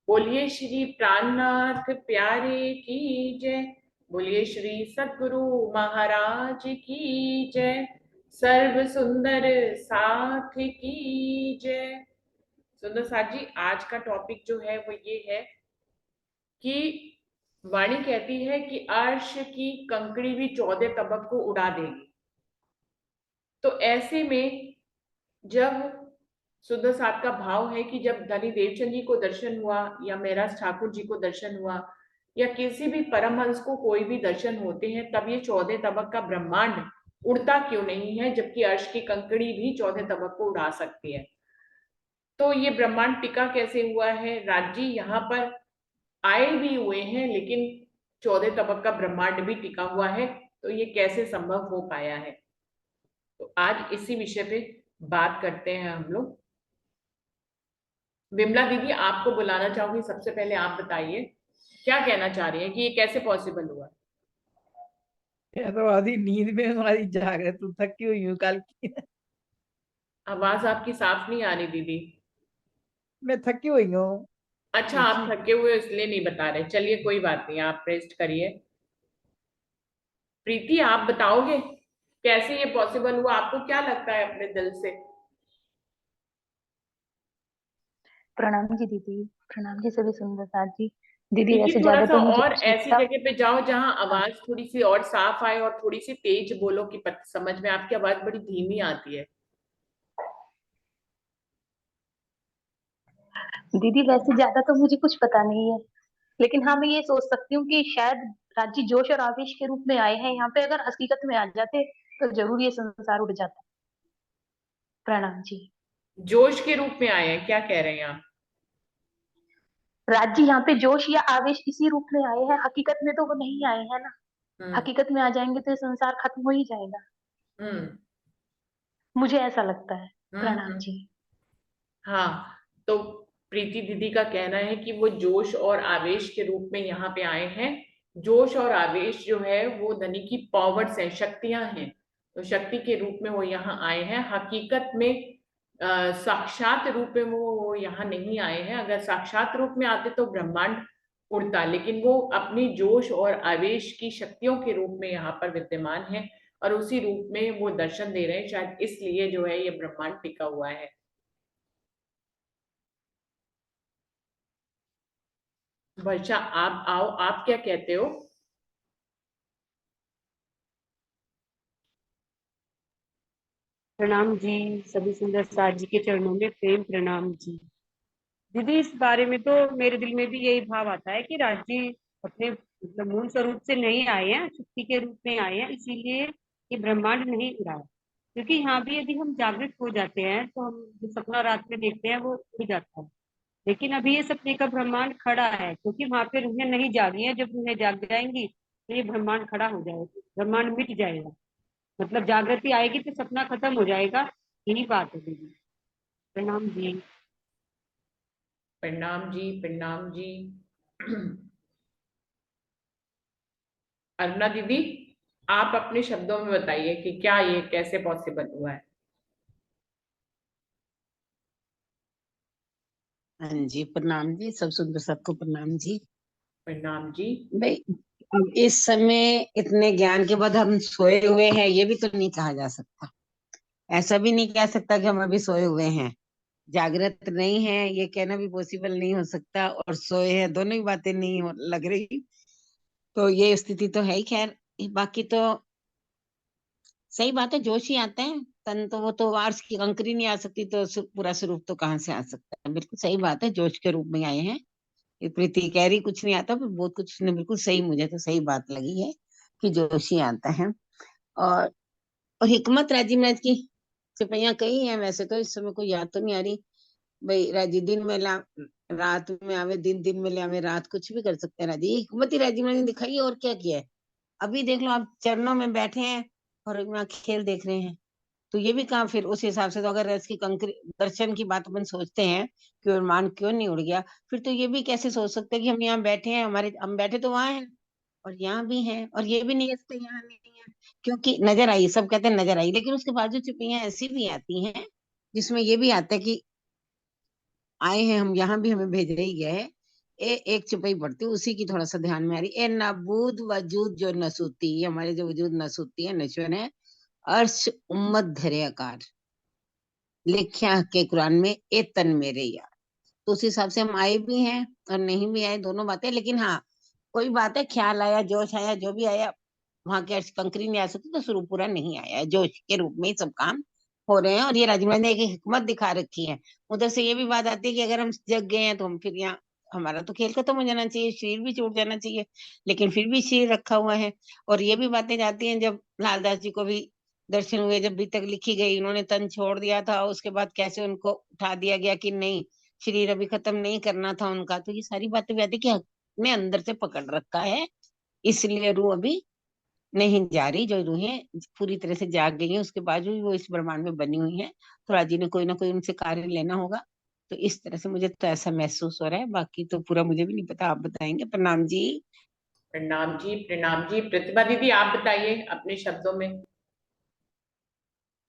बोलिए श्री प्राणनाथ प्यारे की जय। बोलिए श्री सद्गुरु महाराज की जय। सर्व सुंदर साथ की जय। सुंदर साथ जी, आज का टॉपिक जो है वो ये है कि वाणी कहती है कि अर्श की कंकड़ी भी 14 तबक को उड़ा देगी। तो ऐसे में जब सुंदर साथ का भाव है कि जब धनी देवचंद जी को दर्शन हुआ या मेहराज ठाकुर जी को दर्शन हुआ या किसी भी परमहंस को कोई भी दर्शन होते हैं, तब ये 14 तबक का ब्रह्मांड उड़ता क्यों नहीं है, जबकि अर्श की कंकड़ी भी 14 तबक को उड़ा सकती है। तो ये ब्रह्मांड टिका कैसे हुआ है? राजी यहाँ पर आए भी हुए हैं, लेकिन 14 तबक का ब्रह्मांड भी टिका हुआ है। तो ये कैसे संभव हो पाया है? तो आज इसी विषय पे बात करते हैं हम लोग। विमला दीदी, आपको बुलाना चाहूंगी। सबसे पहले आप बताइए क्या कहना चाह रही हैं कि ये कैसे पॉसिबल हुआ? मैं तो आधी नींद में हमारी जाग रहे, तू थकी हुई हूँ कल की। आवाज आपकी साफ नहीं आ रही दीदी। मैं थकी हुई हूँ। अच्छा, आप रुचि, थके हुए हो इसलिए नहीं बता रहे। चलिए कोई बात नहीं, आप रेस्ट करिए। प्रीति, आप बताओगे कैसे ये पॉसिबल हुआ? आपको क्या लगता है अपने दिल से? प्रणाम जी दीदी। प्रणाम जी सभी सुंदर साथ जी। दीदी प्रीति, वैसे थोड़ा ज्यादा सा तो मुझे और कुछ ऐसी इतना। जगह पे जाओ जहां हाँ, आवाज थोड़ी सी और साफ आए, और थोड़ी सी तेज बोलो कि समझ में। आपकी आवाज बड़ी धीमी आती है। दीदी वैसे ज्यादा तो मुझे कुछ पता नहीं है, लेकिन हाँ मैं ये सोच सकती हूँ कि शायद रांची जोश और आवेश के रूप में आए हैं यहाँ पे। अगर हकीकत में आ जाते तो जरूर ये संसार उड़ जाता। प्रणाम जी। जोश के रूप में आए हैं? क्या कह रहे हैं आप? राज जी यहाँ पे जोश या आवेश इसी रूप में आए हैं, हकीकत में तो वो नहीं आए हैं ना। हम्म। हकीकत में आ जाएंगे तो ये संसार खत्म हो ही जाएगा। हम्म। मुझे ऐसा लगता है। प्रणाम हम्म। जी। हाँ। तो प्रीति दीदी का कहना है कि वो जोश और आवेश के रूप में यहाँ पे आए हैं। जोश और आवेश जो है वो धनी की पावर्स हैं, शक्तियां हैं। तो शक्ति के रूप में वो यहाँ आए हैं। हकीकत में साक्षात रूप में वो यहाँ नहीं आए हैं। अगर साक्षात रूप में आते तो ब्रह्मांड उड़ता, लेकिन वो अपनी जोश और आवेश की शक्तियों के रूप में यहाँ पर विद्यमान है। और उसी रूप में वो दर्शन दे रहे हैं, शायद इसलिए जो है ये ब्रह्मांड टिका हुआ है। वर्षा, आप आओ, आप क्या कहते हो? प्रणाम जी। सभी सुंदर साथ जी के चरणों में प्रेम प्रणाम जी। दीदी, इस बारे में तो मेरे दिल में भी यही भाव आता है कि राज जी अपने मतलब मूल स्वरूप से नहीं आए हैं, शक्ति के रूप में आए हैं, इसीलिए ये ब्रह्मांड नहीं उड़ा है। क्योंकि यहाँ भी यदि हम जागृत हो जाते हैं तो हम जो सपना रात में देखते हैं वो उड़ जाता है। लेकिन अभी ये सपने का ब्रह्मांड खड़ा है, क्योंकि वहां पे रूहें नहीं जागी हैं। जब रूहें जाग जाएंगी तो ये ब्रह्मांड खड़ा हो जाएगा, ब्रह्मांड मिट जाएगा। मतलब जागृति आएगी तो सपना खत्म हो जाएगा। यही बात है दीदी। प्रणाम जी। प्रणाम जी, प्रणाम जी। अरुणा दीदी, आप अपने शब्दों में बताइए कि क्या ये कैसे पॉसिबल हुआ है? हाँ जी, प्रणाम जी, सब सुंदर सबको प्रणाम जी। प्रणाम जी। भाई, अब इस समय इतने ज्ञान के बाद हम सोए हुए हैं, ये भी तो नहीं कहा जा सकता। ऐसा भी नहीं कह सकता कि हम अभी सोए हुए हैं। जागृत नहीं है ये कहना भी पॉसिबल नहीं हो सकता, और सोए हैं दोनों ही बातें नहीं लग रही। तो ये स्थिति तो है ही। खैर, बाकी तो सही बात है, जोश ही आता है। तन तो वो तो वार्स की कंकरी नहीं आ सकती, तो पूरा स्वरूप तो कहाँ से आ सकता है। बिल्कुल सही बात है, जोश के रूप में आए हैं। ये प्रीति कह रही कुछ नहीं आता, पर बहुत कुछ उसने बिल्कुल सही, मुझे तो सही बात लगी है कि जोशी आता है। और और हिकमत राजी महाराज की सिपहियां कही हैं, वैसे तो इस समय कोई याद तो नहीं आ रही। भाई राजी दिन में ला, रात में आवे दिन, दिन में ले आवे रात, कुछ भी कर सकते हैं राजी। ये हिकमत ही राजी महाराज ने दिखाई है, और क्या किया है। अभी देख लो, आप चरणों में बैठे हैं और वहाँ खेल देख रहे हैं। तो ये भी कहाँ फिर उस हिसाब से, तो अगर इसकी कंकरी दर्शन की बात अपन सोचते हैं कि विमान क्यों नहीं उड़ गया, फिर तो ये भी कैसे सोच सकते हैं कि हम यहाँ बैठे हैं, हमारे हम बैठे तो वहां हैं और यहाँ भी हैं, और ये भी नहीं है सकते यहाँ नहीं है। क्योंकि नजर आई, सब कहते हैं नजर आई, लेकिन उसके बावजूद चिड़ियां ऐसी भी आती हैं जिसमें ये भी आता है कि आए हैं हम, यहाँ भी हमें भेज ही गया है। एक चौपाई पढ़ती हूँ, उसी की थोड़ा सा ध्यान में आ रही। ए नाबूद वजूद जो नसूती, ये हमारे जो वजूद नसूती है, नश्वर है, अर्श उम्मत धरे आकार, लिख्या के कुरान में ए तन मेरे यार। तो उस हिसाब से हम आए भी हैं और नहीं भी आए, दोनों बातें। लेकिन हाँ, कोई बात है, ख्याल आया, जोश आया, जो भी आया, वहां की अर्श कंकरी नहीं आ सकती, तो स्वरूप पूरा नहीं आया है, जोश के रूप में ही सब काम हो रहे हैं। और ये राजीव ने एक हिकमत दिखा रखी है। उधर से ये भी बात आती है कि अगर हम जग गए हैं तो हम फिर यहाँ, हमारा तो खेल खत्म हो जाना चाहिए, शरीर भी छूट जाना चाहिए, लेकिन फिर भी शरीर रखा हुआ है। और ये भी बातें जाती हैं, जब लालदास जी को भी दर्शन हुए, जब भी तक लिखी गई, उन्होंने तन छोड़ दिया था, उसके बाद कैसे उनको उठा दिया गया कि नहीं, शरीर अभी खत्म नहीं करना था उनका। तो ये सारी बातें भी आती कि ने अंदर से पकड़ रखा है, इसलिए रूह अभी नहीं जा रही। जो रूहें पूरी तरह से जाग गई हैं, उसके बावजूद भी वो इस ब्रह्मांड में बनी हुई हैं, तो राजी ने कोई ना कोई उनसे कार्य लेना होगा। तो इस तरह से मुझे तो ऐसा महसूस हो रहा है, बाकी तो पूरा मुझे भी नहीं पता, आप बताएंगे। प्रणाम जी। प्रणाम जी, प्रणाम जी। प्रतिभा दीदी, आप बताइए अपने शब्दों में।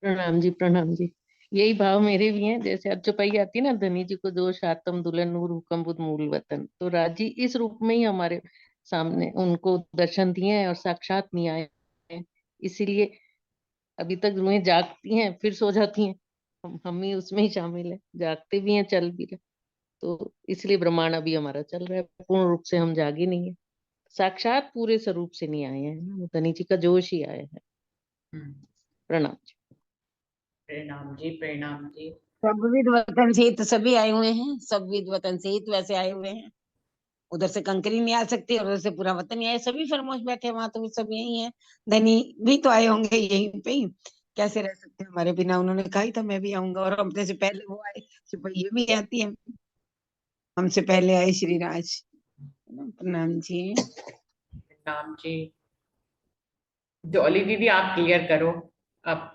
प्रणाम जी, प्रणाम जी। यही भाव मेरे भी हैं। जैसे अचुपाई आती है ना, धनी जी को दोष आत्म दुल्हन नूर हुक्म बुध मूल वतन, तो राजी इस रूप में ही हमारे सामने उनको दर्शन दिए हैं और साक्षात नहीं आए हैं। इसीलिए अभी तक रूहें जागती हैं फिर सो जाती हैं। हम ही उसमें ही शामिल है, जागते भी हैं चल भी रहे। तो इसलिए ब्रह्मांड अभी हमारा चल रहा है, पूर्ण रूप से हम जागे नहीं है, साक्षात पूरे स्वरूप से नहीं आए हैं ना, धनी जी का जोश ही आया है। प्रणाम जी। प्रणाम जी, प्रणाम जी। सब विद वतन से हित सभी आए हुए हैं, सब विद वतन से हित वैसे आए हुए हैं। उधर से कंकरी नहीं आ सकती और उधर से पूरा वतन ही आए, सभी फरमोश बैठे वहां, तो भी सब यही है। धनी भी तो आए होंगे यहीं पे ही, कैसे रह सकते हैं हमारे बिना। उन्होंने कहा ही था मैं भी आऊंगा, और अपने से पहले वो आए, सिपाही भी आती है, हमसे पहले आए श्री राज। प्रणाम जी। प्रणाम जी। डॉली दीदी, आप क्लियर करो अब।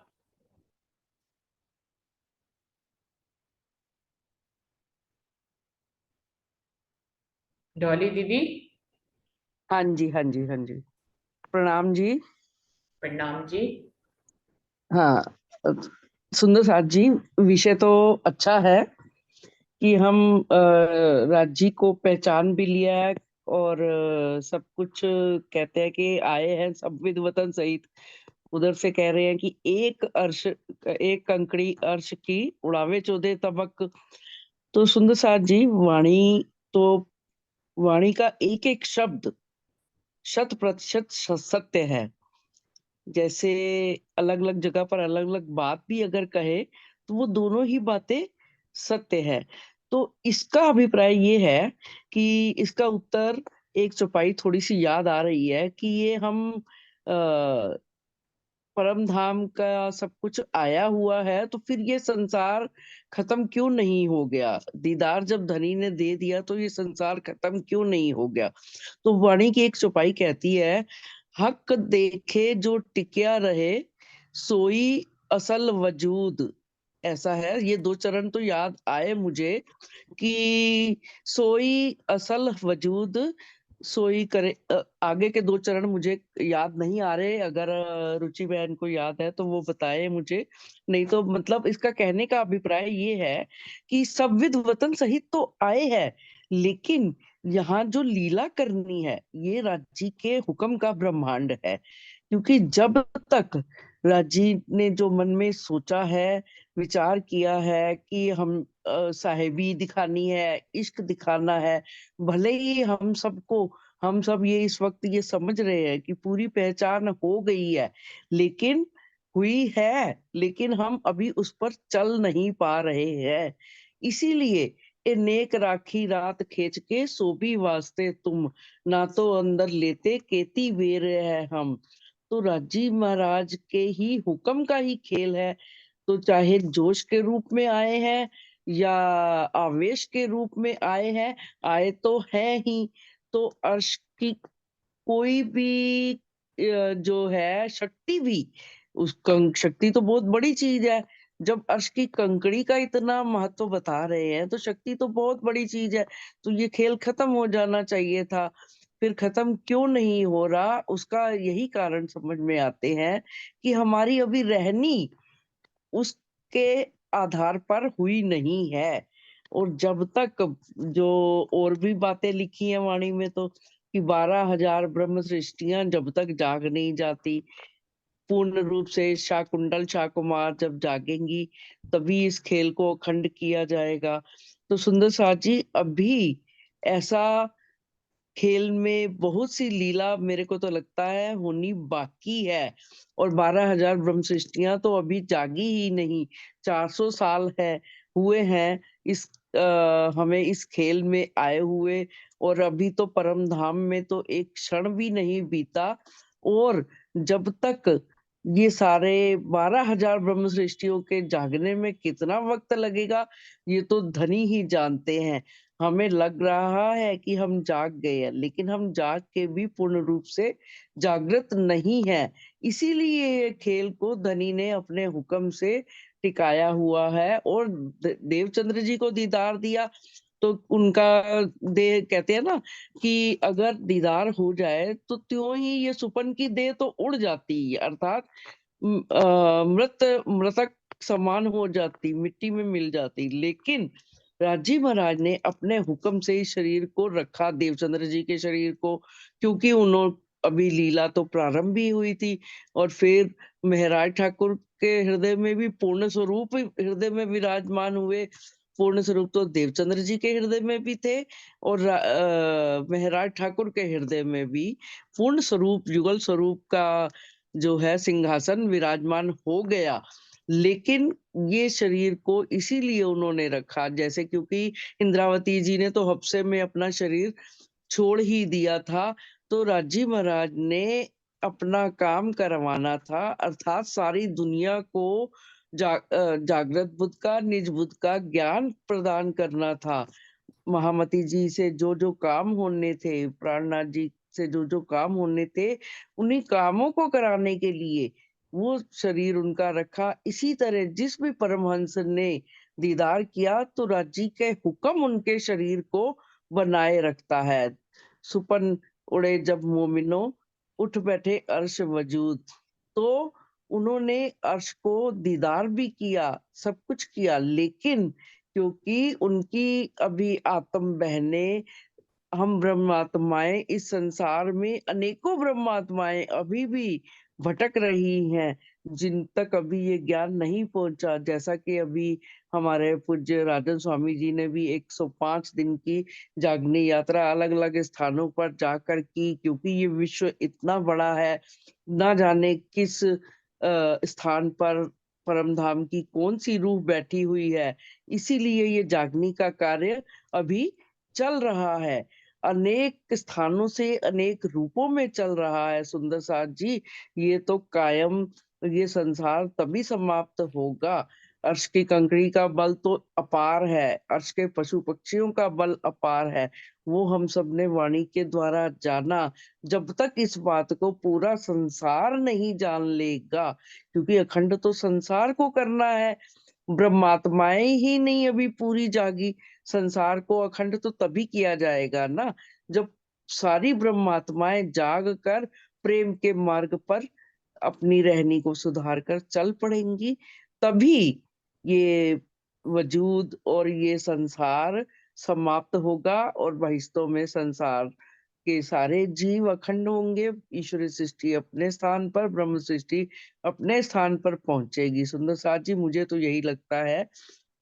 डॉली दीदी। हाँ जी, हाँ जी, हाँ जी। प्रणाम जी। प्रणाम जी। हाँ, सुंदर साथ जी, विषय तो अच्छा है कि हम राज्य को पहचान भी लिया है, और सब कुछ कहते हैं कि आए हैं सब विद वतन सहित। उधर से कह रहे हैं कि एक कंकड़ी अर्श की उड़ावे चौदह तबक। तो सुंदर साथ जी, तो वाणी का एक एक शब्द 100% सत्य है। जैसे अलग अलग जगह पर अलग अलग बात भी अगर कहे, तो वो दोनों ही बातें सत्य है। तो इसका अभिप्राय ये है कि इसका उत्तर, एक चौपाई थोड़ी सी याद आ रही है कि ये हम परम धाम का सब कुछ आया हुआ है, तो फिर ये संसार खत्म क्यों नहीं हो गया? दीदार जब धनी ने दे दिया, तो ये संसार खत्म क्यों नहीं हो गया? तो वाणी की एक चौपाई कहती है, हक देखे जो टिकिया रहे, सोई असल वजूद। ऐसा है, ये दो चरण तो याद आए मुझे कि सोई असल वजूद, सोई करे। आगे के दो चरण मुझे याद नहीं आ रहे, अगर रुचि बहन को याद है तो वो बताए मुझे। नहीं तो मतलब इसका कहने का अभिप्राय ये है कि सब विद वतन सहित तो आए हैं, लेकिन यहाँ जो लीला करनी है, ये राज्य के हुक्म का ब्रह्मांड है। क्योंकि जब तक राजी ने जो मन में सोचा है, विचार किया है कि हम साहेबी दिखानी है, इश्क दिखाना है, भले ही हम सब ये इस वक्त ये समझ रहे हैं कि पूरी पहचान हो गई है, लेकिन हुई है, लेकिन हम अभी उस पर चल नहीं पा रहे हैं। इसीलिए ए नेक राखी रात खींच के सोभी वास्ते तुम, ना तो अंदर लेते केती बेर है हम। तो राजी महाराज के ही हुक्म का ही खेल है। तो चाहे जोश के रूप में आए हैं या आवेश के रूप में आए हैं, आए तो हैं ही। तो अर्श की कोई भी जो है शक्ति भी, शक्ति तो बहुत बड़ी चीज है। जब अर्श की कंकड़ी का इतना महत्व बता रहे हैं, तो शक्ति तो बहुत बड़ी चीज है। तो ये खेल खत्म हो जाना चाहिए था, फिर खत्म क्यों नहीं हो रहा? उसका यही कारण समझ में आते हैं कि हमारी अभी रहनी उसके आधार पर हुई नहीं है। और जब तक जो और भी बातें लिखी हैं वाणी में तो कि 12,000 ब्रह्म सृष्टियां जब तक जाग नहीं जाती, पूर्ण रूप से शाकुंडल शाकुमार जब जागेंगी तभी इस खेल को अखंड किया जाएगा। तो सुंदर साथ जी अभी ऐसा खेल में बहुत सी लीला मेरे को तो लगता है होनी बाकी है। और 12,000 ब्रह्म सृष्टियां तो अभी जागी ही नहीं। 400 साल है हुए हैं इस हमें इस खेल में आए हुए, और अभी तो परम धाम में तो एक क्षण भी नहीं बीता। और जब तक ये सारे 12,000 ब्रह्म सृष्टियों के जागने में कितना वक्त लगेगा ये तो धनी ही जानते हैं। हमें लग रहा है कि हम जाग गए हैं, लेकिन हम जाग के भी पूर्ण रूप से जागृत नहीं है। इसीलिए ये खेल को धनी ने अपने हुक्म से टिकाया हुआ है और देवचंद्र जी को दीदार दिया। तो उनका देह कहते हैं ना कि अगर दीदार हो जाए तो त्यों ही ये सुपन की देह तो उड़ जाती है, अर्थात मृतक समान हो जाती, मिट्टी में मिल जाती। लेकिन राजी महाराज ने अपने हुक्म से इस शरीर को रखा, देवचंद्र जी के शरीर को, क्योंकि उन्होंने अभी लीला तो प्रारंभ ही हुई थी। और फिर महराज ठाकुर के हृदय में भी पूर्ण स्वरूप हृदय में विराजमान हुए। पूर्ण स्वरूप तो देवचंद्र जी के हृदय में भी थे और महराज ठाकुर के हृदय में भी पूर्ण स्वरूप युगल स्वरूप का जो है सिंहासन विराजमान हो गया। लेकिन ये शरीर को इसीलिए उन्होंने रखा, जैसे क्योंकि इंद्रावती जी ने तो हफ्से में अपना शरीर छोड़ ही दिया था, तो राजी महाराज ने अपना काम करवाना था, अर्थात सारी दुनिया को जागृत बुद्ध का निज बुद्ध का ज्ञान प्रदान करना था। महामती जी से जो जो काम होने थे, प्राणनाथ जी से जो जो काम होने थे, उन्हीं कामों को कराने के लिए वो शरीर उनका रखा। इसी तरह जिस भी परमहंस ने दीदार किया तो राजी के हुक्म उनके शरीर को बनाए रखता है। सुपन उड़े जब मोमिनो, उठ बैठे अर्श वजूद। तो उन्होंने अर्श को दीदार भी किया, सब कुछ किया, लेकिन क्योंकि उनकी अभी आत्म बहनें, हम ब्रह्मात्माएं इस संसार में अनेकों ब्रह्मात्माएं अभी भी भटक रही हैं, जिन तक अभी ये ज्ञान नहीं पहुंचा। जैसा कि अभी हमारे पूज्य राजन स्वामी जी ने भी 105 दिन की जागनी यात्रा अलग अलग स्थानों पर जाकर की, क्योंकि ये विश्व इतना बड़ा है, ना जाने किस स्थान पर परम धाम की कौन सी रूह बैठी हुई है। इसीलिए ये जागनी का कार्य अभी चल रहा है, अनेक स्थानों से अनेक रूपों में चल रहा है। सुंदर साथ जी, ये तो कायम ये संसार तभी समाप्त होगा। अर्श की कंकड़ी का बल तो अपार है, अर्श के पशु पक्षियों का बल अपार है, वो हम सब ने वाणी के द्वारा जाना। जब तक इस बात को पूरा संसार नहीं जान लेगा, क्योंकि अखंड तो संसार को करना है, ब्रह्मात्माएं ही नहीं अभी पूरी जागी। संसार को अखंड तो तभी किया जाएगा ना जब सारी ब्रह्मात्माएं जाग कर प्रेम के मार्ग पर अपनी रहनी को सुधार कर चल पड़ेंगी। तभी ये वजूद और ये संसार समाप्त होगा और बहिस्तों में संसार के सारे जीव अखंड होंगे। ईश्वरी सृष्टि अपने स्थान पर, ब्रह्म सृष्टि अपने स्थान पर पहुंचेगी। सुंदर साथ जी, मुझे तो यही लगता है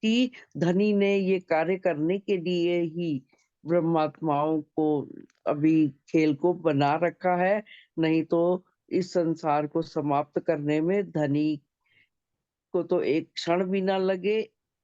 कि धनी ने ये कार्य करने के लिए ही ब्रह्मात्माओं को अभी खेल को बना रखा है, नहीं तो इस संसार को समाप्त करने में धनी को तो एक क्षण भी ना लगे।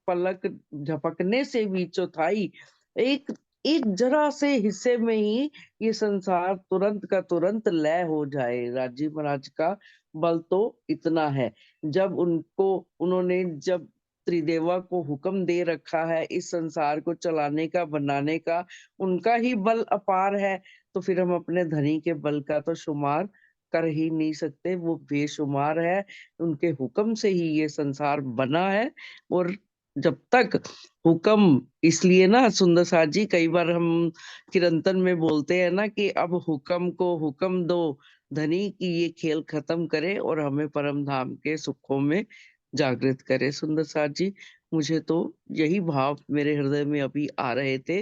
पलक झपकने से भी चौथाई एक एक जरा से हिस्से में ही ये संसार तुरंत का तुरंत लय हो जाए। राजीव महाराज का बल तो इतना है। जब उन्होंने जब त्रिदेवा को हुक्म दे रखा है इस संसार को चलाने का, बनाने का, उनका ही बल अपार है, तो फिर हम अपने धनी के बल का तो शुमार कर ही नहीं सकते, वो बेशुमार है। उनके हुक्म से ही ये संसार बना है। और जब तक हुक्म, इसलिए ना सुंदर साथ जी कई बार हम कीर्तन में बोलते हैं ना कि अब हुक्म को हुक्म दो धनी की ये खेल खत्म करे और हमें परम धाम के सुखों में जागृत करे। सुंदर साथ जी, मुझे तो यही भाव मेरे हृदय में अभी आ रहे थे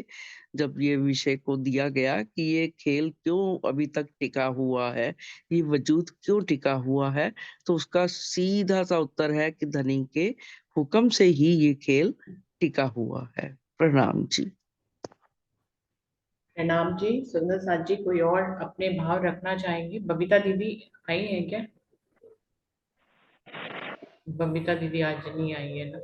जब ये विषय को दिया गया कि ये खेल क्यों अभी तक टिका हुआ है, ये वजूद क्यों टिका हुआ है। तो उसका सीधा सा उत्तर है कि धनी के हुक्म से ही ये खेल टिका हुआ है। प्रणाम जी। प्रणाम जी। सुंदर साथ जी, कोई और अपने भाव रखना चाहेंगे? बबीता दीदी आई हैं क्या? बबीता दीदी आज नहीं आई है ना?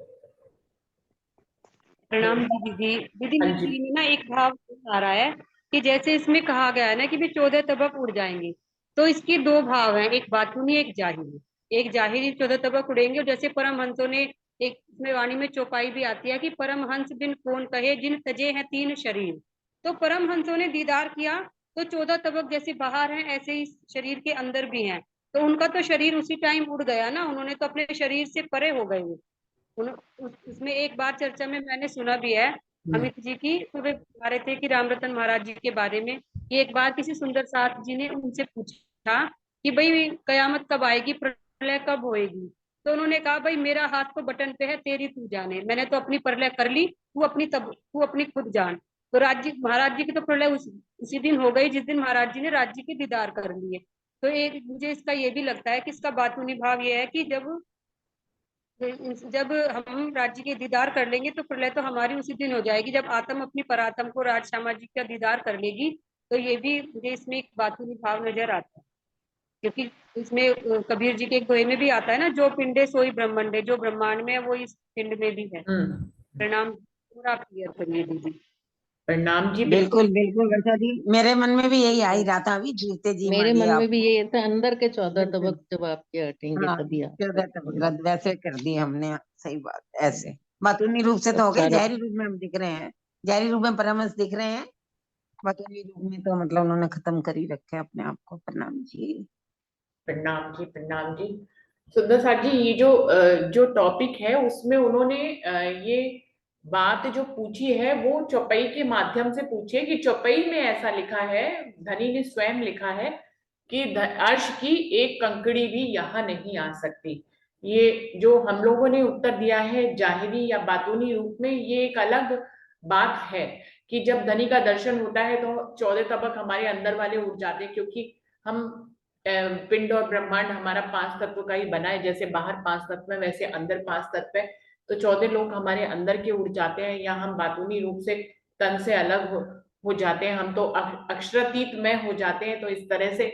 प्रणाम जी दीदी। दीदी हाँ मेरे जी। दिल में ना एक भाव आ रहा है कि जैसे इसमें कहा गया है ना कि भी 14 तबक उड़ जाएंगे, तो इसके दो भाव हैं, एक बातूनी एक जाहिरी। एक जाहिरी 14 तबक उड़ेंगे, और जैसे परमहंसों ने एक इसमें वाणी में चौपाई भी आती है कि परमहंस बिन कौन कहे जिन तजे हैं तीन शरीर। तो परमहंसों ने दीदार किया, तो 14 तबक जैसे बाहर हैं ऐसे ही शरीर के अंदर भी हैं। तो उनका तो शरीर उसी टाइम उड़ गया ना, उन्होंने तो अपने शरीर से परे हो गए वो। उसमें एक बार चर्चा में मैंने सुना भी है अमित जी की, तो वे बता रहे थे कि रामरतन महाराज जी के बारे में कि एक बार किसी सुंदर साथ जी ने उनसे पूछा कि भाई कयामत कब आएगी, प्रलय कब होएगी। तो उन्होंने कहा भाई मेरा हाथ तो बटन पे है, तेरी तू जाने, मैंने तो अपनी प्रलय कर ली, तू अपनी खुद जान। तो महाराज जी की तो प्रलय उसी दिन हो गई जिस दिन महाराज जी ने राज्य के दीदार कर लिए। तो एक मुझे इसका ये भी लगता है कि इसका बातूनी भाव ये है कि जब हम राज्य के दीदार कर लेंगे तो प्रलय तो हमारी उसी दिन हो जाएगी जब आत्म अपनी परात्म को राज श्यामा जी का दीदार कर लेगी। तो ये भी मुझे इसमें एक बातूनी भाव नजर आता है, क्योंकि इसमें कबीर जी के एक दोहे में भी आता है ना, जो पिंडे सोई ब्रह्मांडे, जो ब्रह्मांड में है वो इस पिंड में भी है। प्रणाम। पूरा क्लियर करिए दीदी। प्रणाम जी। बिल्कुल। बिल्कुल बिल्कुल वर्षा जी, मेरे मन में भी यही आ ही रहा था, अभी जीते जी मार मेरे मन दिया में भी आपको। ये था, अंदर के 14 बिल्कुल। तबक जब आपके हटेंगे हाँ, तभी आप 14 तबक रद्द वैसे कर दिए हमने, सही बात। ऐसे बातूनी रूप से और तो हो गए, सारा जहरी रूप में हम दिख रहे हैं, जहरी रूप में परमहंस दिख रहे हैं, बातूनी रूप में तो मतलब उन्होंने खत्म कर ही रखे अपने आप को। प्रणाम जी। प्रणाम जी। प्रणाम जी। सुंदर साथ जी, ये जो टॉपिक है उसमें उन्होंने ये बात जो पूछी है वो चौपाई के माध्यम से पूछी है कि चौपाई में ऐसा लिखा है, धनी ने स्वयं लिखा है कि अर्श की एक कंकड़ी भी यहाँ नहीं आ सकती। ये जो हम लोगों ने उत्तर दिया है जाहिरी या बातूनी रूप में, ये एक अलग बात है कि जब धनी का दर्शन होता है तो 14 तबक हमारे अंदर वाले उठ जाते हैं, क्योंकि हम पिंड और ब्रह्मांड हमारा 5 तत्व का ही बना है। जैसे बाहर 5 तत्व है वैसे अंदर 5 तत्व है। तो 14 लोग हमारे अंदर के उड़ जाते हैं, या हम बातूनी रूप से तन से अलग हो जाते हैं, हम तो अक्षरातीत में हो जाते हैं। तो इस तरह से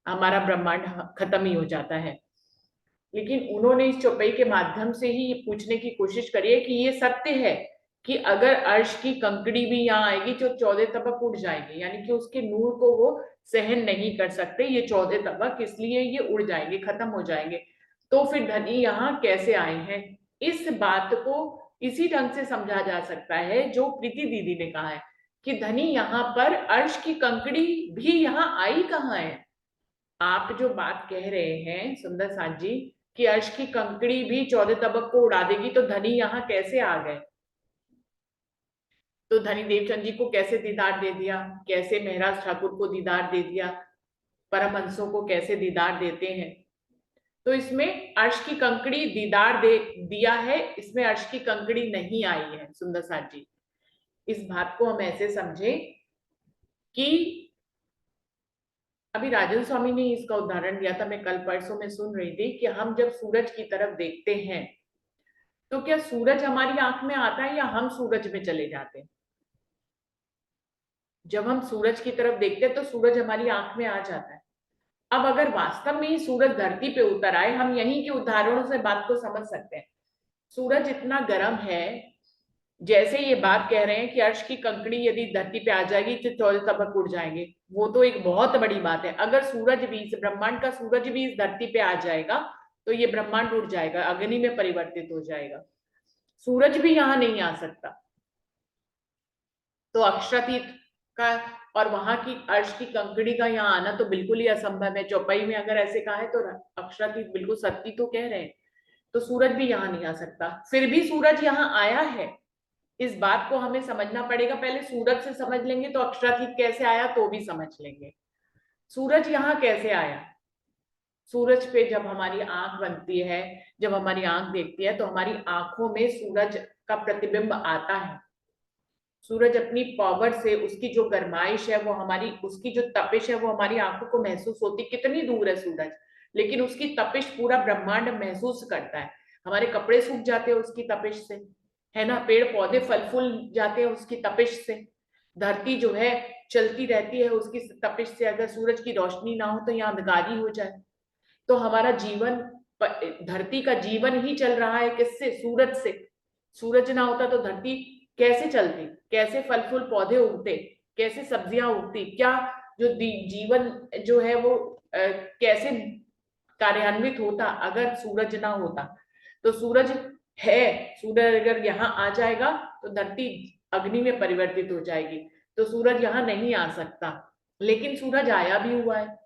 हमारा ब्रह्मांड खत्म ही हो जाता है। लेकिन उन्होंने इस चौपाई के माध्यम से ही ये पूछने की कोशिश करी है कि ये सत्य है कि अगर अर्श की कंकड़ी भी यहाँ आएगी तो 14 तबक उड़ जाएंगे, यानी कि उसके नूर को वो सहन नहीं कर सकते ये 14 तबक, इसलिए ये उड़ जाएंगे, खत्म हो जाएंगे। तो फिर धनी यहाँ कैसे आए हैं? इस बात को इसी ढंग से समझा जा सकता है जो प्रीति दीदी ने कहा है कि धनी यहाँ पर अर्श की कंकड़ी भी यहाँ आई कहाँ है। आप जो बात कह रहे हैं सुंदर साथ जी कि अर्श की कंकड़ी भी 14 तबक को उड़ा देगी, तो धनी यहाँ कैसे आ गए? तो धनी देवचंद जी को कैसे दीदार दे दिया, कैसे महराज ठाकुर को दीदार दे दिया, परमहंसों को कैसे दीदार देते हैं? तो इसमें अर्श की कंकड़ी दीदार दे दिया है, इसमें अर्श की कंकड़ी नहीं आई है। सुंदर साथ जी, इस बात को हम ऐसे समझे कि अभी राजन स्वामी ने इसका उदाहरण दिया था, मैं कल परसों में सुन रही थी कि हम जब सूरज की तरफ देखते हैं तो क्या सूरज हमारी आंख में आता है या हम सूरज में चले जाते हैं? जब हम सूरज की तरफ देखते हैं तो सूरज हमारी आंख में आ जाता है। अब अगर वास्तव में ही सूरज धरती पे उतर आए, हम यहीं के उदाहरणों से बात को समझ सकते हैं। सूरज इतना गर्म है, जैसे ये बात कह रहे हैं कि अर्श की कंकड़ी यदि धरती पे आ जाएगी तो 14 तबक उड़ जाएंगे, वो तो एक बहुत बड़ी बात है। अगर सूरज भी, इस ब्रह्मांड का सूरज भी इस धरती पे आ जाएगा तो ये ब्रह्मांड उड़ जाएगा, अग्नि में परिवर्तित हो जाएगा। सूरज भी यहाँ नहीं आ सकता। तो अक्षरातीत का और वहां की अर्श की कंकड़ी का यहाँ आना तो बिल्कुल ही असंभव है। चौपाई में अगर ऐसे कहा है तो अक्षरातीत बिल्कुल सत्य तो कह रहे हैं। तो सूरज भी यहाँ नहीं आ सकता। फिर भी सूरज यहाँ आया है, इस बात को हमें समझना पड़ेगा। पहले सूरज से समझ लेंगे तो अक्षरातीत कैसे आया तो भी समझ लेंगे। सूरज यहाँ कैसे आया? सूरज पे जब हमारी आंख बनती है, जब हमारी आंख देखती है तो हमारी आंखों में सूरज का प्रतिबिंब आता है। सूरज अपनी पावर से, उसकी जो गर्माइश है वो हमारी, उसकी जो तपिश है वो हमारी आंखों को महसूस होती। कितनी दूर है सूरज, लेकिन उसकी तपिश पूरा ब्रह्मांड महसूस करता है। हमारे कपड़े सूख जाते हैं उसकी तपिश से, है ना, पेड़ पौधे फल फूल जाते हैं उसकी तपिश से, धरती जो है चलती रहती है उसकी तपिश से। अगर सूरज की रोशनी ना हो तो यहाँ अंधकारी हो जाए। तो हमारा जीवन, धरती का जीवन ही चल रहा है किससे? सूरज से। सूरज ना होता तो धरती कैसे चलती, कैसे फल फूल पौधे उगते, कैसे सब्जियां उगती, क्या जो जीवन जो है वो कैसे कार्यान्वित होता अगर सूरज ना होता। तो सूरज है, सूरज अगर यहाँ आ जाएगा तो धरती अग्नि में परिवर्तित हो जाएगी। तो सूरज यहाँ नहीं आ सकता, लेकिन सूरज आया भी हुआ है।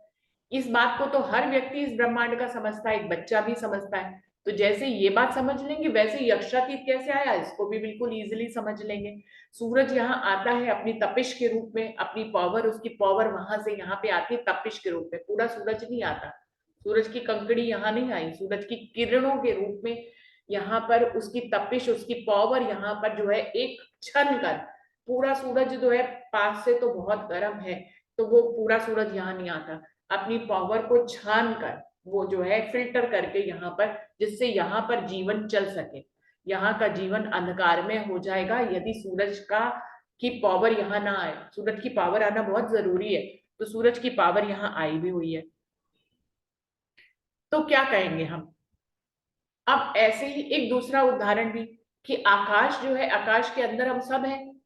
इस बात को तो हर व्यक्ति इस ब्रह्मांड का समझता है, एक बच्चा भी समझता है। तो जैसे ये बात समझ लेंगे वैसे यक्षातीत कैसे आया इसको भी बिल्कुल इजीली समझ लेंगे। सूरज यहाँ आता है अपनी तपिश के रूप में, अपनी पावर, उसकी पावर वहां से यहाँ पे आती है तपिश के रूप में। पूरा सूरज नहीं आता, सूरज की कंकड़ी यहाँ नहीं आई, सूरज की किरणों के रूप में यहाँ पर उसकी तपिश, उसकी पावर यहाँ पर जो है एक क्षण कर, पूरा सूरज जो है पास से तो बहुत गर्म है, तो वो पूरा सूरज यहाँ नहीं आता। अपनी पावर को छान कर, वो जो है फिल्टर करके यहाँ पर, जिससे यहाँ पर जीवन चल सके। यहाँ का जीवन अंधकार में हो जाएगा यदि सूरज की पावर यहाँ ना आए। सूरज की पावर आना बहुत जरूरी है, तो सूरज की पावर यहाँ आई भी हुई है। तो क्या कहेंगे हम अब? ऐसे ही एक दूसरा उदाहरण भी कि आकाश जो है, आकाश के अंदर हम सब हैं,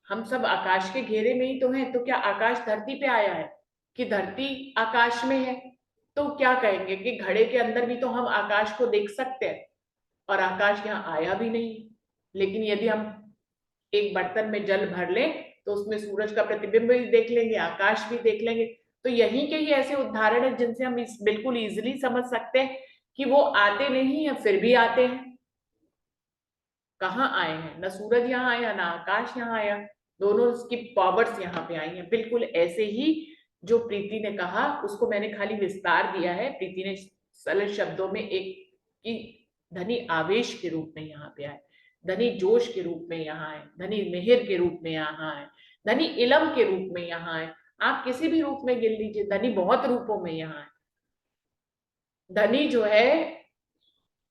हम सब आकाश के घेरे में ही तो हैं। तो क्या आकाश धरती पे आया है कि धरती आकाश में है? तो क्या कहेंगे कि घड़े के अंदर भी तो हम आकाश को देख सकते हैं और आकाश यहाँ आया भी नहीं। लेकिन यदि हम एक बर्तन में जल भर लें तो उसमें सूरज का प्रतिबिंब भी देख लेंगे, आकाश भी देख लेंगे। तो यही के ही ऐसे उदाहरण है जिनसे हम इस बिल्कुल इजीली समझ सकते हैं कि वो आते नहीं है फिर भी आते हैं। कहाँ आए हैं? ना सूरज यहाँ आया ना आकाश यहाँ आया, दोनों उसकी पावर्स यहाँ पे आई हैं। बिल्कुल ऐसे ही जो प्रीति ने कहा उसको मैंने खाली विस्तार दिया है। प्रीति ने सरल शब्दों में एक कि धनी आवेश के रूप में यहाँ पे आए, धनी जोश के रूप में यहाँ आए, धनी मिहिर के रूप में यहाँ आए, धनी इलम के रूप में यहाँ आए। आप किसी भी रूप में गिन लीजिए, धनी बहुत रूपों में यहाँ आए। धनी जो है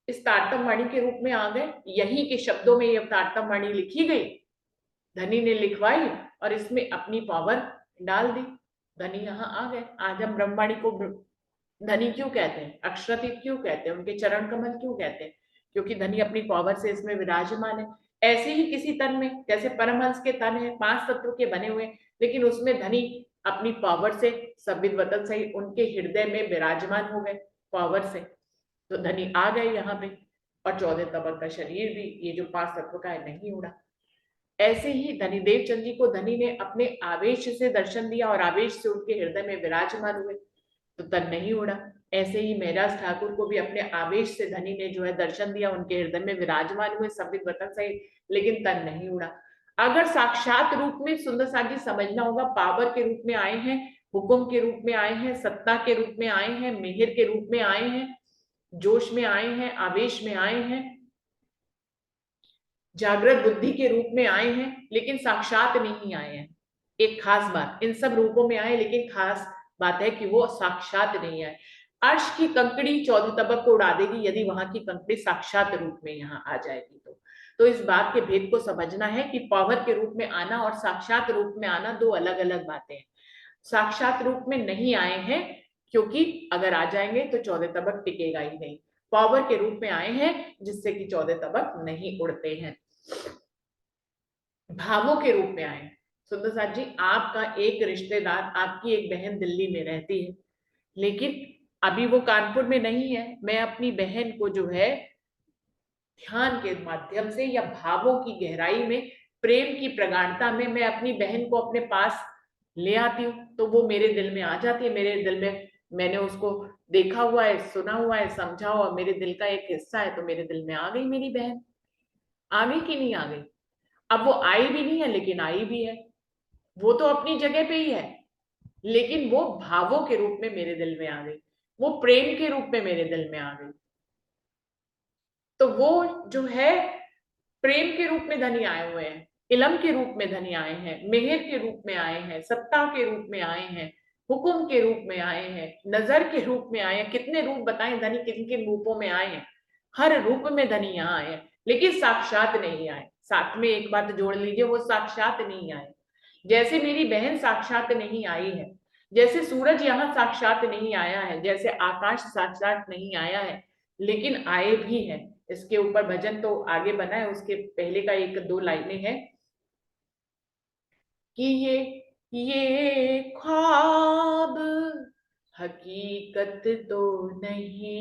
इस तारतम वाणी के रूप में आ गए, यही के शब्दों में ये तारतम वाणी लिखी गई, धनी ने लिखवाई और इसमें अपनी पावर डाल दी, धनी यहाँ आ गए। आज हम ब्रह्मवाणी को धनी क्यों कहते हैं, अक्षरातीत क्यों कहते हैं, उनके चरण कमल क्यों कहते हैं? क्योंकि धनी अपनी पावर से इसमें विराजमान है। ऐसे ही किसी तन में, जैसे परमहंस के तन है 5 तत्व के बने हुए, लेकिन उसमें धनी अपनी पावर से सबित वतन सही उनके हृदय में विराजमान हो गए पावर से, तो धनी आ गए यहाँ पे। और 14 तबक का शरीर भी ये जो 5 तत्व का है नहीं उड़ा। ऐसे ही धनी देवचंद जी को धनी ने अपने आवेश से दर्शन दिया और आवेश से उनके हृदय में विराजमान हुए, तो तन नहीं उड़ा। ऐसे ही महराज ठाकुर को भी अपने आवेश से धनी ने जो है दर्शन दिया, उनके हृदय में विराजमान हुए सबित वतन सही, लेकिन तन नहीं उड़ा। अगर साक्षात रूप में सुंदर साथ जी समझना होगा, पावर के रूप में आए हैं, हुक्म के रूप में आए हैं, सत्ता के रूप में आए हैं, मिहिर के रूप में आए हैं, जोश में आए हैं, आवेश में आए हैं, जागृत बुद्धि के रूप में आए हैं, लेकिन साक्षात नहीं आए हैं। एक खास बात, इन सब रूपों में आए लेकिन खास बात है कि वो साक्षात नहीं आए। अर्श की कंकड़ी 14 तबक को उड़ा देगी यदि वहां की कंकड़ी साक्षात रूप में यहाँ आ जाएगी। तो इस बात के भेद को समझना है कि पावर के रूप में आना और साक्षात रूप में आना दो अलग अलग बातें हैं। साक्षात रूप में नहीं आए हैं क्योंकि अगर आ जाएंगे तो 14 तबक टिकेगा ही नहीं। पावर के रूप में आए हैं जिससे कि 14 तबक नहीं उड़ते हैं। भावों के रूप में आए। सुंदर साथ जी, आपका एक रिश्तेदार, आपकी एक बहन दिल्ली में रहती है, लेकिन अभी वो कानपुर में नहीं है। मैं अपनी बहन को जो है ध्यान के माध्यम से या भावों की गहराई में, प्रेम की प्रगाढ़ता में मैं अपनी बहन को अपने पास ले आती हूँ, तो वो मेरे दिल में आ जाती है। मेरे दिल में, मैंने उसको देखा हुआ है, सुना हुआ है, समझा हुआ, मेरे दिल का एक हिस्सा है, तो मेरे दिल में आ गई मेरी बहन। आ गई कि नहीं आ गई? अब वो आई भी नहीं है लेकिन आई भी है। वो तो अपनी जगह पे ही है, लेकिन वो भावों के रूप में मेरे दिल में आ गई, वो प्रेम के रूप में मेरे दिल में आ गई। तो वो जो है प्रेम के रूप में धनी आए हुए हैं, इलम के रूप में धनी आए हैं, मेहर के रूप में आए हैं, सत्ता के रूप में आए हैं, हुक्म के रूप में आए हैं, नजर के रूप में आए हैं। कितने रूप बताएं धनी किन किन रूपों में आए हैं। हर रूप में धनी यहाँ आए हैं, लेकिन साक्षात नहीं आए। साथ में एक बात जोड़ लीजिए, वो साक्षात नहीं आए। जैसे मेरी बहन साक्षात नहीं आई है, जैसे सूरज यहाँ साक्षात नहीं आया है, जैसे आकाश साक्षात नहीं आया है, लेकिन आए भी हैं। इसके ऊपर भजन तो आगे बना है, उसके पहले का एक दो लाइनें हैं कि ये ख्वाब हकीकत तो नहीं,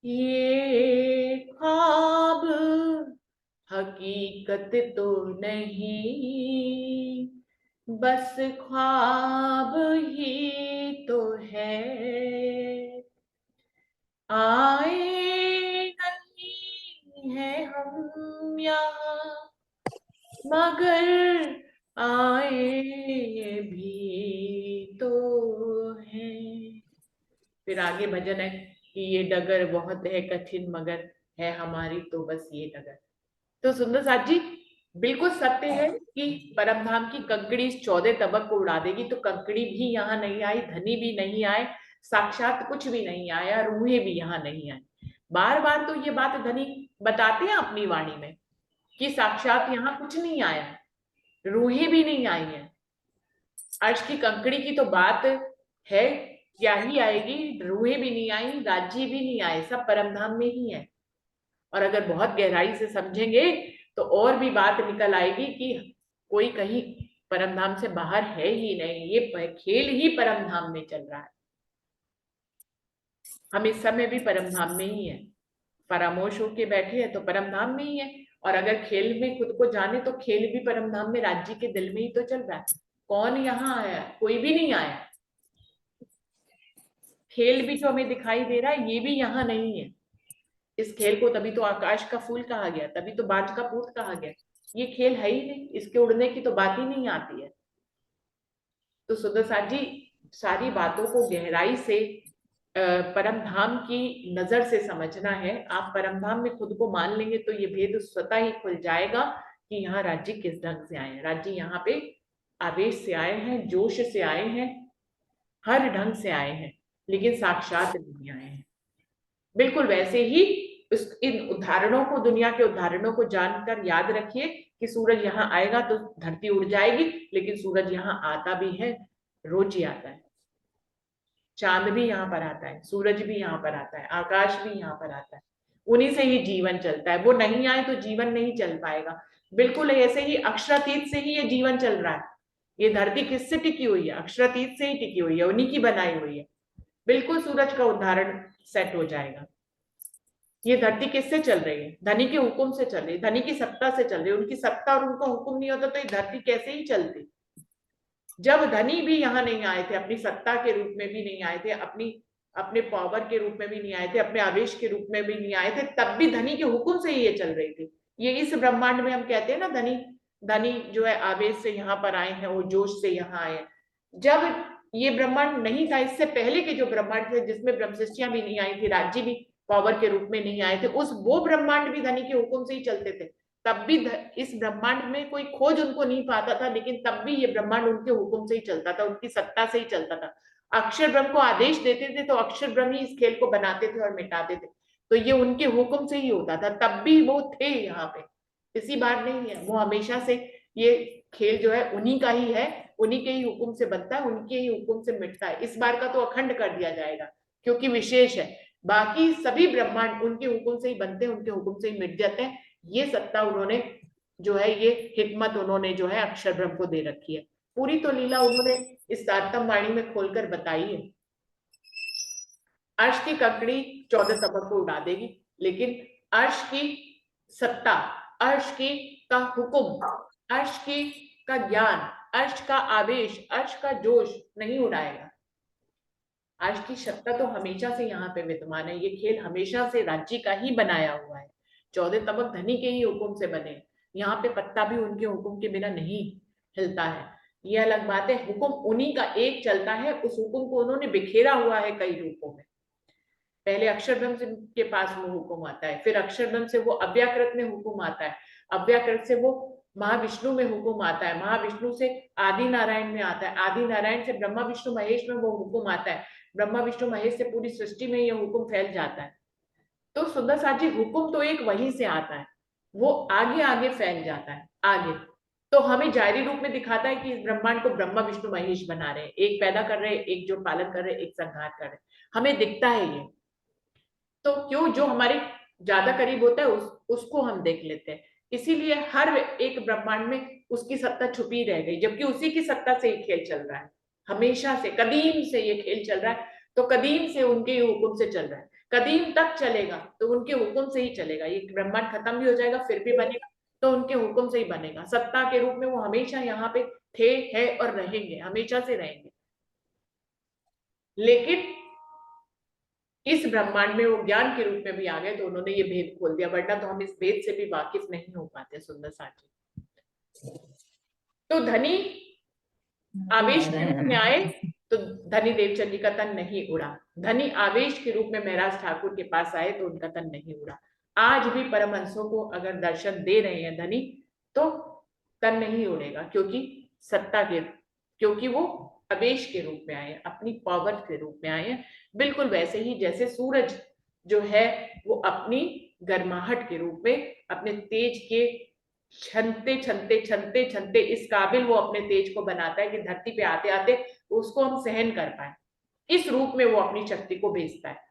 ये ख्वाब हकीकत तो नहीं, बस ख्वाब ही तो है। आए नहीं है हम यहाँ, मगर आए भी तो है। फिर आगे भजन है कि ये डगर बहुत है कठिन, मगर है हमारी तो बस ये डगर। तो सुंदर साथ जी बिल्कुल सत्य है कि परमधाम की कंकड़ी इस 14 तबक को उड़ा देगी। तो कंकड़ी भी यहाँ नहीं आई, धनी भी नहीं आए, साक्षात कुछ भी नहीं आया, रूहें भी यहाँ नहीं आई। बार बार तो ये बात धनी बताते हैं अपनी वाणी में कि साक्षात यहाँ कुछ नहीं आया, रूहें भी नहीं आई है। अर्श की कंकड़ी की तो बात है, क्या ही आएगी, रूहें भी नहीं आई, राज्य भी नहीं आए, सब परमधाम में ही है। और अगर बहुत गहराई से समझेंगे तो और भी बात निकल आएगी कि कोई कहीं परमधाम से बाहर है ही नहीं, ये खेल ही परमधाम में चल रहा है। हम इस समय भी परमधाम में ही है, परामोश होके बैठे हैं तो परमधाम में ही है। और अगर खेल में खुद को जाने तो खेल भी परमधाम में, राज्य के दिल में ही तो चल रहा है। कौन यहाँ आया? कोई भी नहीं आया। खेल भी जो हमें दिखाई दे रहा है ये भी यहाँ नहीं है। इस खेल को तभी तो आकाश का फूल कहा गया, तभी तो बाज का पूत कहा गया। ये खेल है ही नहीं, इसके उड़ने की तो बात ही नहीं आती है। तो सुंदरसाद जी सारी बातों को गहराई से परम धाम की नजर से समझना है। आप परम धाम में खुद को मान लेंगे तो ये भेद स्वतः ही खुल जाएगा कि यहाँ राज्य किस ढंग से आए हैं। राज्य यहाँ पे आवेश से आए हैं, जोश से आए हैं, हर ढंग से आए हैं, लेकिन साक्षात नहीं आए हैं। बिल्कुल वैसे ही इन उदाहरणों को, दुनिया के उदाहरणों को जानकर याद रखिए कि सूरज यहाँ आएगा तो धरती उड़ जाएगी, लेकिन सूरज यहाँ आता भी है, रोज ही आता है। चांद भी यहाँ पर आता है, सूरज भी यहाँ पर आता है, आकाश भी यहाँ पर आता है। उन्हीं से ही जीवन चलता है। वो नहीं आए तो जीवन नहीं चल पाएगा। बिल्कुल ऐसे ही अक्षरातीत से ही ये जीवन चल रहा है। ये धरती किससे टिकी हुई है? अक्षरातीत से ही टिकी हुई है, उन्हीं की बनाई हुई है। बिल्कुल सूरज का उदाहरण सेट हो जाएगा। ये धरती किससे चल रही है? धनी के हुक्म से चल रही है, धनी की सत्ता से चल रही है। उनकी सत्ता और उनका हुक्म नहीं होता तो ये धरती कैसे ही चलती। जब धनी भी यहाँ नहीं आए थे, अपनी सत्ता के रूप में भी नहीं आए थे, अपने पावर के रूप में भी नहीं आए थे, अपने आवेश के रूप में भी नहीं आए थे, तब भी धनी के हुक्म से ही ये चल रही थी। ये इस ब्रह्मांड में हम कहते हैं ना, धनी जो है आवेश से यहाँ पर आए हैं, वो जोश से यहाँ आए। जब ये ब्रह्मांड नहीं था, इससे पहले के जो ब्रह्मांड थे जिसमें ब्रह्मशिष्टियां भी नहीं आई थी, राज्य भी पावर के रूप में नहीं आए थे, वो ब्रह्मांड भी धनी के हुक्म से ही चलते थे। तब भी इस ब्रह्मांड में कोई खोज उनको नहीं पाता था, लेकिन तब भी ये ब्रह्मांड उनके हुक्म से ही चलता था, उनकी सत्ता से ही चलता था। अक्षर ब्रह्म को आदेश देते थे तो अक्षर ब्रह्म ही इस खेल को बनाते थे और मिटाते थे। तो ये उनके हुक्म से ही होता था, तब भी वो थे यहाँ पे, इसी बार नहीं है। वो हमेशा से ये खेल जो है उन्हीं का ही है, उन्हीं के ही हुक्म से बनता है, उनके ही हुक्म से मिटता है। इस बार का तो अखंड कर दिया जाएगा क्योंकि विशेष है। बाकी सभी ब्रह्मांड उनके हुक्म से ही बनते हैं, उनके हुक्म से ही मिट जाते हैं। ये सत्ता उन्होंने जो है, ये हिकमत उन्होंने जो है अक्षर ब्रह्म को दे रखी है। पूरी तो लीला उन्होंने इस तारतम वाणी में खोलकर बताई है। अर्श की कंकड़ी 14 तबक को उड़ा देगी, लेकिन अर्श की सत्ता, अर्श की का हुक्म, अर्श की का ज्ञान, अर्श का आवेश, अर्श का जोश नहीं उड़ाएगा। अर्श की सत्ता तो हमेशा से यहाँ पे विद्यमान है। ये खेल हमेशा से राज्य का ही बनाया हुआ है। 14 तबक धनी के ही हुक्म से बने। यहाँ पे पत्ता भी उनके हुक्म के बिना नहीं हिलता है। ये अलग बात है, हुक्म उन्हीं का एक चलता है। उस हुक्म को उन्होंने बिखेरा हुआ है कई रूपों में। पहले अक्षर ब्रह्म से के पास वो हुक्म आता है, फिर अक्षर ब्रह्म से वो अव्याकृत में हुक्म आता है, अव्याकृत से वो महाविष्णु में हुक्म आता है, महाविष्णु से आदि नारायण में आता है, आदि नारायण से ब्रह्मा विष्णु महेश में वो हुक्म आता है, ब्रह्मा विष्णु महेश से पूरी सृष्टि में ये हुक्म फैल जाता है। तो सुंदर साथ जी हुक्म तो एक वहीं से आता है, वो आगे आगे फैल जाता है आगे। तो हमें जाहिरी रूप में दिखाता है कि इस ब्रह्मांड को ब्रह्मा विष्णु महेश बना रहे हैं, एक पैदा कर रहे हैं, एक जो पालन कर रहे हैं, एक संहार कर रहे हैं, हमें दिखता है ये। तो क्यों जो हमारे ज्यादा करीब होता है उसको हम देख लेते हैं, इसीलिए हर एक ब्रह्मांड में उसकी सत्ता छुपी रह गई, जबकि उसी की सत्ता से ये खेल चल रहा है, हमेशा से कदीम से ये खेल चल रहा है। तो कदीम से उनके हुक्म से चल रहा है, कदीम तक चलेगा तो उनके हुक्म से ही चलेगा। ये ब्रह्मांड खत्म भी हो जाएगा फिर भी बनेगा तो उनके हुक्म से ही बनेगा। सत्ता के रूप में वो हमेशा यहाँ पे थे, है और रहेंगे, हमेशा से रहेंगे। लेकिन इस ब्रह्मांड में वो ज्ञान के रूप में भी आ गए तो उन्होंने ये भेद खोल दिया, वरना तो हम इस भेद से भी वाकिफ नहीं हो पाते। सुंदर साथी, तो धनी आवेश के रूप में आए तो धनी देवचंद जी का तन नहीं उड़ा, धनी आवेश के रूप में महराज ठाकुर के पास आए तो उनका तन नहीं उड़ा। आज भी परमहंसों को अगर दर्शन दे रहे हैं धनी तो तन नहीं उड़ेगा, क्योंकि सत्ता के, क्योंकि वो आवेश के रूप में आए, अपनी पावर के रूप में आए हैं। बिल्कुल वैसे ही जैसे सूरज जो है वो अपनी गर्माहट के रूप में अपने तेज के छनते छनते छनते छनते इस काबिल वो अपने तेज को बनाता है कि धरती पे आते आते उसको हम सहन कर पाए, इस रूप में वो अपनी शक्ति को भेजता है।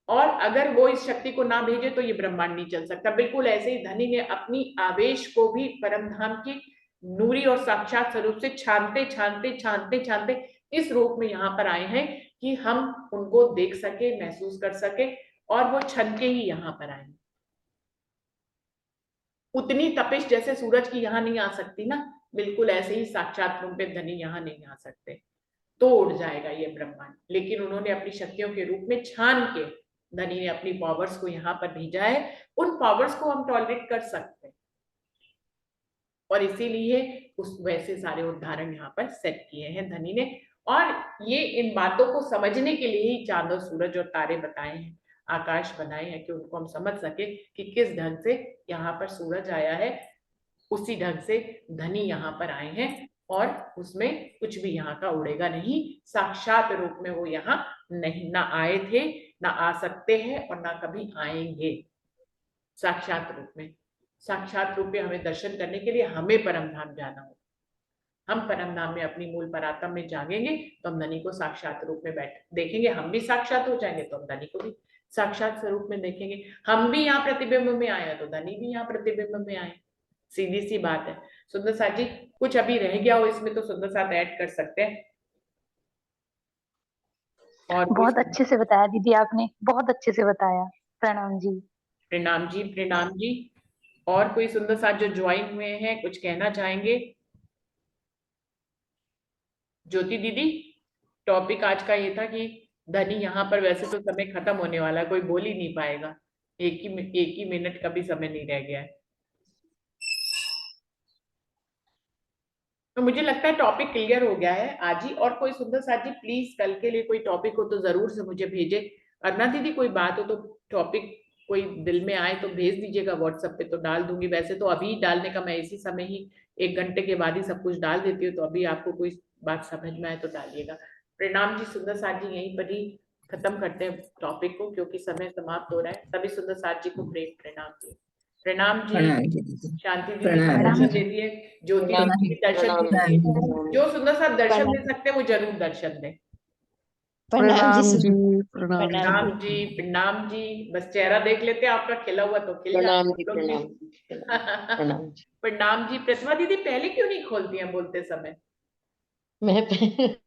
और अगर वो इस शक्ति को ना भेजे तो ये ब्रह्मांड नहीं चल सकता। बिल्कुल ऐसे ही धनी ने अपनी आवेश को भी परमधाम की नूरी और साक्षात स्वरूप से छानते छानते छानते छानते इस रूप में यहाँ पर आए हैं कि हम उनको देख सके, महसूस कर सके, और वो छन के ही यहाँ पर आए। उतनी तपिश जैसे सूरज की यहाँ नहीं आ सकती ना, बिल्कुल ऐसे ही साक्षात रूप में धनी यहाँ नहीं आ सकते, तो उड़ जाएगा ये ब्रह्मांड। लेकिन उन्होंने अपनी शक्तियों के रूप में छान के धनी ने अपनी पावर्स को यहाँ पर भेजा है। उन पावर्स को हम टॉलरेट कर सकते हैं और इसीलिए उस वैसे सारे उदाहरण यहाँ पर सेट किए हैं धनी ने। और ये इन बातों को समझने के लिए ही चांद और सूरज और तारे बताए हैं, आकाश बनाए हैं, कि उनको हम समझ सके कि किस ढंग से यहाँ पर सूरज आया है, उसी ढंग से धनी यहाँ पर आए हैं। और उसमें कुछ भी यहाँ का उड़ेगा नहीं, साक्षात रूप में वो यहाँ नहीं, ना आए थे, ना आ सकते हैं और ना कभी आएंगे। साक्षात रूप में, साक्षात रूप में हमें दर्शन करने के लिए हमें परमधाम जाना हो। हम परमधाम में अपनी मूल परात्म में जागेंगे तो हम धनी को साक्षात रूप में देखेंगे, हम भी साक्षात हो जाएंगे तो हम धनी को भी साक्षात स्वरूप में देखेंगे। हम भी यहाँ प्रतिबिंब में आए तो धनी भी यहाँ प्रतिबिंब में आए, सीधी सी बात है। सुंदर साथ जी कुछ अभी रह गया हो इसमें तो सुंदर साथ ऐड कर सकते हैं। और बहुत अच्छे से बताया दीदी, आपने बहुत अच्छे से बताया। प्रणाम जी। प्रणाम जी, प्रणाम जी। और कोई सुंदर साथ जो ज्वाइन हुए हैं कुछ कहना चाहेंगे? ज्योति दीदी, टॉपिक आज का ये था कि धनी यहाँ पर, वैसे तो समय खत्म होने वाला है, कोई बोल ही नहीं पाएगा, एक ही मिनट का भी समय नहीं रह गया है। तो मुझे लगता है टॉपिक क्लियर हो गया है आज ही। और कोई सुंदर साथ जी प्लीज कल के लिए कोई टॉपिक हो तो जरूर से मुझे भेजे। अरुणा दीदी कोई बात हो तो टॉपिक कोई दिल में आए तो भेज दीजिएगा व्हाट्सएप पे, तो डाल दूंगी। वैसे तो अभी डालने का, मैं इसी समय ही 1 घंटे के बाद ही सब कुछ डाल देती हूँ, तो अभी आपको कोई बात समझ में आए तो डालिएगा। प्रणाम जी सुंदर साथ जी, यहीं पर ही खत्म करते हैं टॉपिक को क्योंकि समय समाप्त हो रहा है। सभी सुंदर साथ जी को प्रेम प्रणाम जी। प्रणाम जी। शांति दीदी दर्शन दे दिए, ज्योति दीदी दर्शन दे दिए। जो सुंदर साथ दर्शन दे सकते हैं वो जरूर दर्शन दें। प्रणाम जी, प्रणाम प्रणाम जी, प्रणाम जी। बस चेहरा देख लेते हैं आपका खिला हुआ तो खिल प्रणाम जी, जाए। प्रणाम प्रणाम जी। प्रणाम जी। प्रतिभा दीदी पहले क्यों नहीं खोलती हैं बोलते समय? मैं